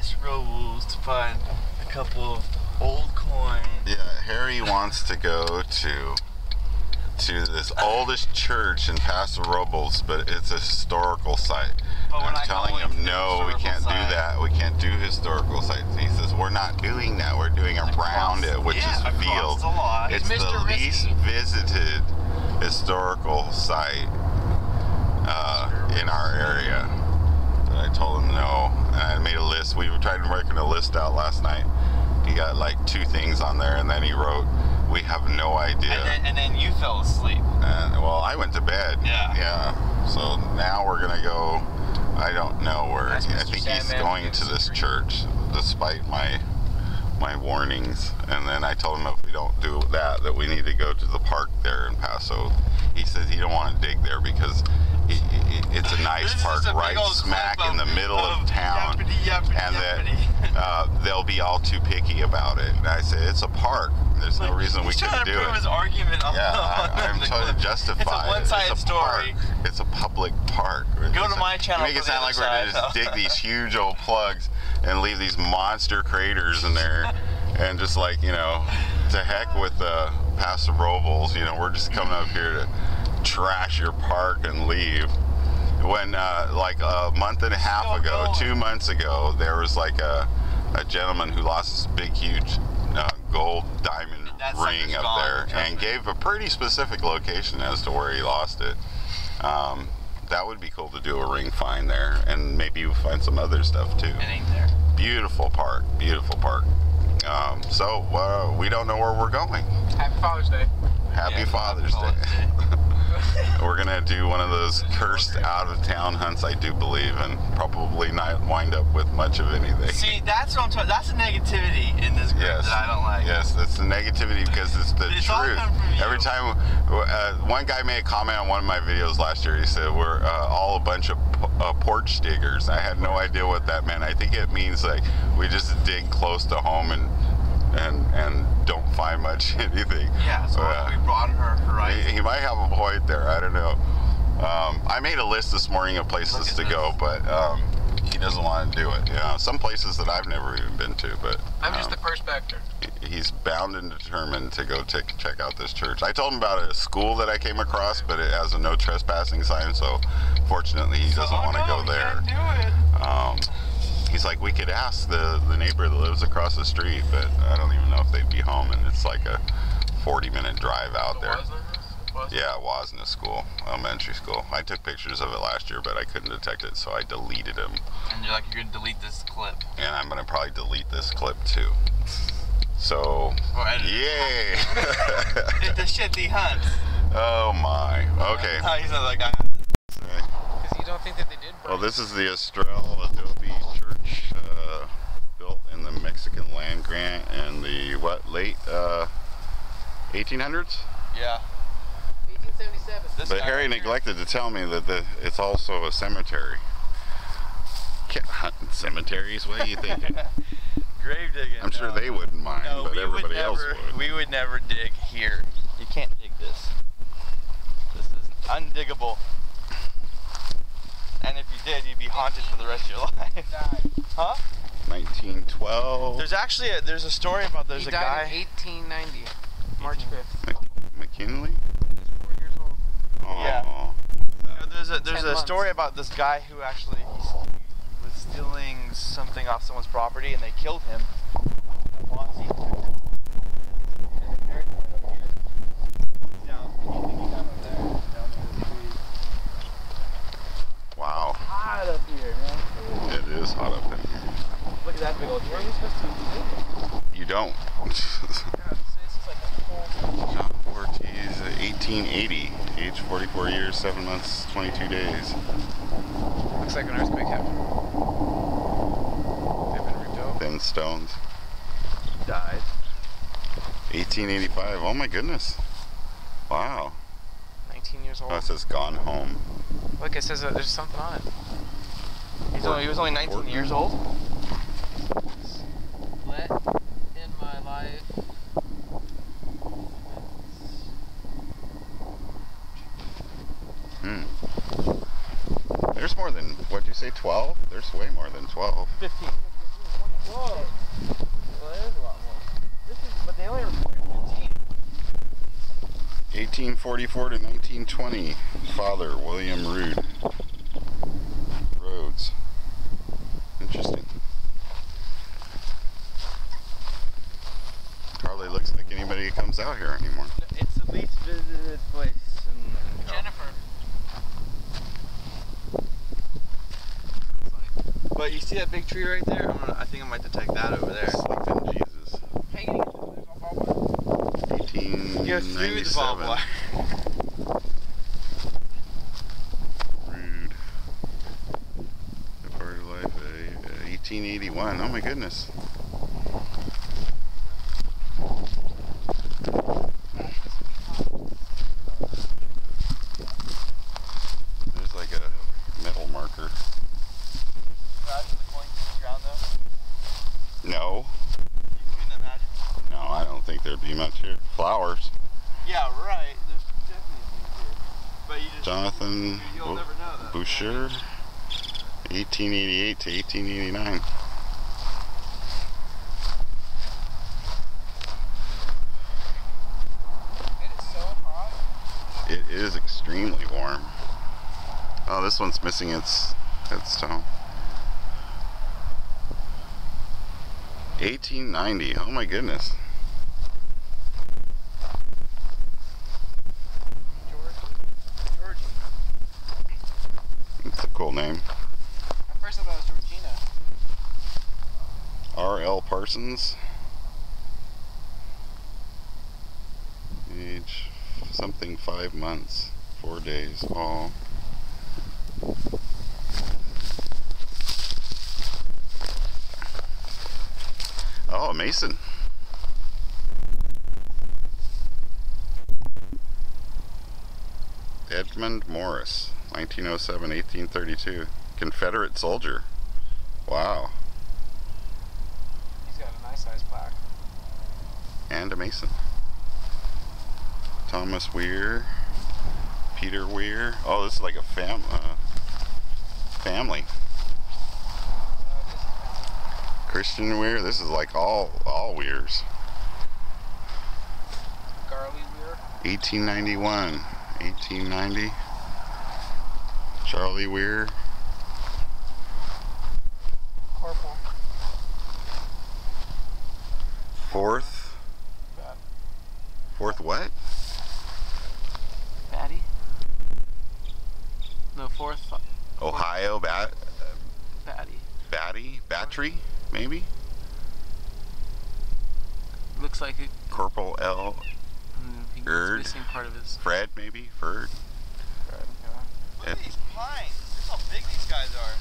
Paso Robles to find a couple of old coins. Yeah, Harry wants to go to this oldest church in Paso Robles, but it's a historical site. I'm telling him, no, we can't do that. We can't do historical sites. He says, we're not doing that. We're doing around it, which is field. It's the least visited historical site in our area. But I told him no, and I made a list. We tried working a list out last night. He got like 2 things on there, and then he wrote, we have no idea. And then you fell asleep. And, well, I went to bed. Yeah. So now we're going to go, I don't know where. I think he's going to this church, despite my warnings. And then I told him if we don't do that we need to go to the park there in Paso. He says he don't want to dig there because it's a nice park right smack in the middle of town, and that they'll be all too picky about it. And I said, it's a park. There's no reason we couldn't do it. He's trying to prove his argument on I'm trying to justify it. It's a one-sided story. It's a public park. Go to my channel. Make it sound like we're going to just dig these huge old plugs and leave these monster craters in there, and just like, you know, to heck with the Paso Robles. You know, we're just coming up here to trash your park and leave. When like a month and a half ago, 2 months ago, there was like a gentleman who lost this big, huge gold diamond ring up there, and gave a pretty specific location as to where he lost it. That would be cool to do a ring find there, and maybe you find some other stuff too. It ain't there. Beautiful park, beautiful park. So we don't know where we're going. Happy Father's Day. Happy Father's Day. We're gonna do one of those cursed out-of-town hunts, I do believe, and probably not wind up with much of anything. See, that's what I'm talking. That's the negativity in this group that I don't like. Yes, that's the negativity because it's the truth. Every time, one guy made a comment on one of my videos last year. He said we're all a bunch of porch diggers. I had no idea what that meant. I think it means like we just dig close to home and don't find much anything. Yeah, so we broaden her horizon. He might have a point there. I don't know. I made a list this morning of places to go, but he doesn't want to do it. Yeah, some places that I've never even been to, but I'm just the prospector. He's bound and determined to go check out this church. I told him about a school that I came across, but it has a no trespassing sign, so fortunately he doesn't want to go there. Can't do it. He's like, we could ask the neighbor that lives across the street, but I don't even know if they'd be home, and it's like a 40-minute drive out there. Yeah, Wasna School, elementary school. I took pictures of it last year, but I couldn't detect it, so I deleted them. And you're like, you're going to delete this clip. And I'm going to probably delete this clip, too. So, yay! It's the shit he hunts. Oh, my. Okay. He's like, Because you don't think that they did burn. Well, this is the Estrel Adobe Church, built in the Mexican land grant in the, late 1800s? Yeah. 1877. But Harry neglected to tell me that it's also a cemetery. Can't hunt in cemeteries, what are you thinking? Grave digging. I'm sure they wouldn't mind, but everybody else would. We would never dig here. You can't dig this. This is undiggable. And if you did, you'd be haunted for the rest of your life. Huh? 1912. There's actually a story about He died in 1890, March 5th. McKinley? He was 4 years old. Oh. Yeah. There's a story about this guy who actually he was stealing something off someone's property, and they killed him. Wow. Hot up here, man. It is hot up in here. Look at that big old tree. Where are we supposed to You don't. John Ortiz, 1880, age 44 years, 7 months, 22 days. Looks like an earthquake happened. They've been ripped out. Thin stones. died. 1885. Oh my goodness. Wow. 19 years old. Oh, it says gone home. Look, it says there's something on it. He was only 19 years old? Let in my life. There's more than, what'd you say, 12? There's way more than 12. 15. Whoa. Well, that is a lot more. But they only recorded 15. 1844 to 1920. Father William Rhodes. Interesting. Hardly looks like anybody comes out here anymore. It's the least visited place in Jennifer. But you see that big tree right there? I think I'm going to take that over there. Sleeping Jesus. Hey, you Go through the barbed 1897. wire. Rude. The part of life. 1881. Oh my goodness. There's like a metal marker. Imagine the coins in the ground though. No. You couldn't imagine? No, I don't think there'd be much here. Flowers. Yeah, right. There's definitely things here. But you just Jonathan you'll never know that. Boucher. 1888 to 1889. It is so hot. It is extremely warm. Oh, this one's missing its headstone. 1890. Oh my goodness. Georgie. It's a cool name. At first I thought it was Georgina. R.L. Parsons. Age something 5 months, 4 days. Oh. Oh, Mason. Edmund Morris, 1907, 1832. Confederate soldier. Wow. He's got a nice sized plaque. And a Mason. Thomas Weir. Peter Weir. Oh, this is like a family. Christian Weir. This is like all Weirs. Garley Weir. 1891. 1890. Charlie Weir. Corporal. Fourth. Bad. Fourth what? Batty? No, fourth. Ohio Batty. Battery, maybe? Looks like it. Corporal L. He's Erd. missing part of his. Fred, maybe? Ferd? Look at these pines. Look how big these guys are.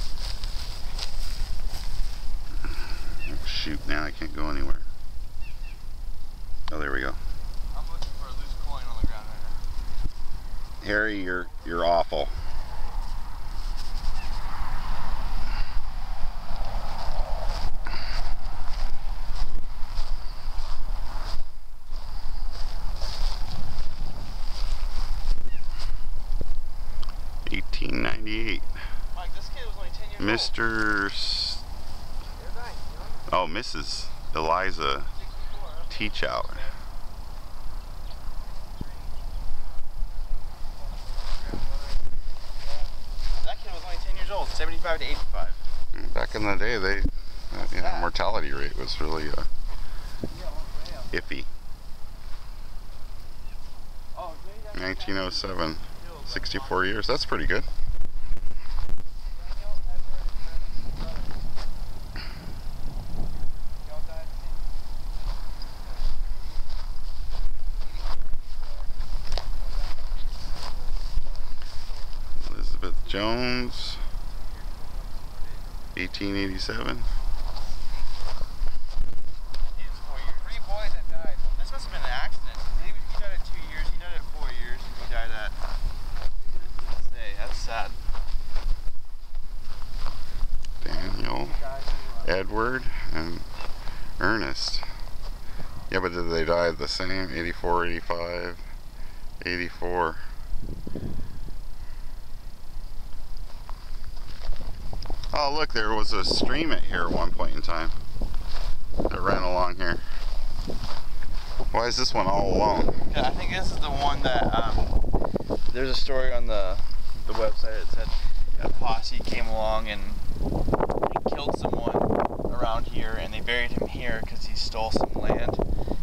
Oh, shoot, now I can't go anywhere. Oh, there we go. I'm looking for a loose coin on the ground right now. Harry, you're awful. Mike, this kid was only 10 years old. Oh, Mrs. Eliza Teachout. That kid was only 10 years old, 75 to 85. Back in the day, mortality rate was really iffy. 1907, 64 years. That's pretty good. Elizabeth Jones, 1887. Three boys that died. This must have been an accident. He died at 2 years, he died at 4 years, and he died at this day. That's sad. Daniel, Edward, and Ernest. Yeah, but did they die the same? 84, 85, 84. Oh, look, there was a stream at here at one point in time. that ran along here. Why is this one all alone? Yeah, I think this is the one that there's a story on the website that said a posse came along and killed someone around here, and they buried him here because he stole some land.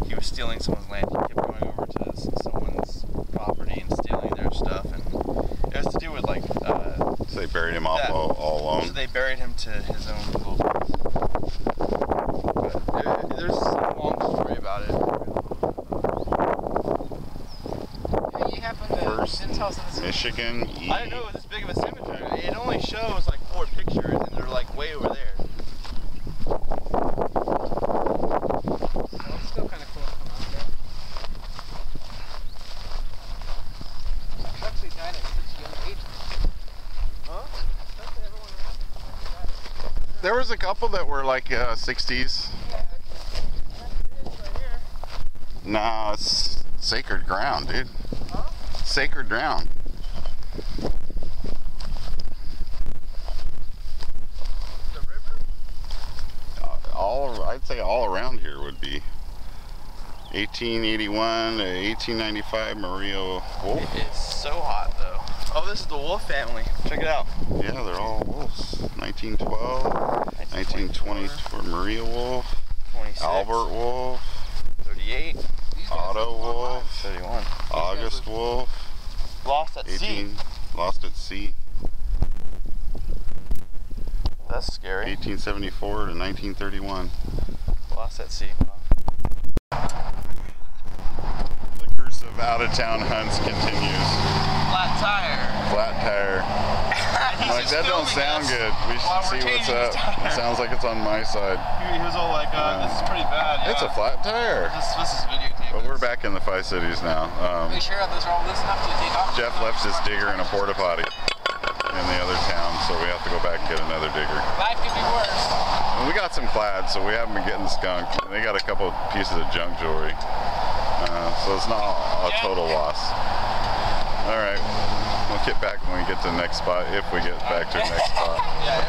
He was stealing someone's land. He kept going over to someone's property and stealing their stuff, and it was to do with like. So they buried him off all alone. So they buried him to his own little place. But there's a long story about it. You happen to First, Vince House in the Michigan. I didn't know it was this big of a cemetery. It only shows like 4 pictures, and they're like way over there. It's still kind of cool to come out there. He actually died at such a young age. Huh? Especially everyone around. There was a couple that were like 60s. No, it's sacred ground, dude. Huh? Sacred ground. The river? I'd say all around here would be 1881 to 1895 Maria Wolf. It's so hot though. Oh, this is the Wolf family. Check it out. Yeah, they're all wolves. 1912, 1924 Maria Wolf, 26. Albert Wolf, 38. Otto Wolf, 31. August Wolf, Lost at sea. 18, lost at sea, That's scary. 1874 to 1931. Lost at sea. The curse of out-of-town hunts continues. Flat tire. Flat tire. I'm like, that don't sound good. We should see what's up. It sounds like it's on my side. He was all like, this is pretty bad. Yeah. It's a flat tire. This is videotape. But we're back in the Fi Cities now. Make sure those are all loose enough to take off. Jeff left his digger in a porta potty in the other town, so we have to go back and get another digger. Life could be worse. And we got some plaids, so we haven't been getting skunked. And they got a couple pieces of junk jewelry, so it's not a total loss. All right, we'll get back when we get to the next spot, if we get back to the next spot. Yeah,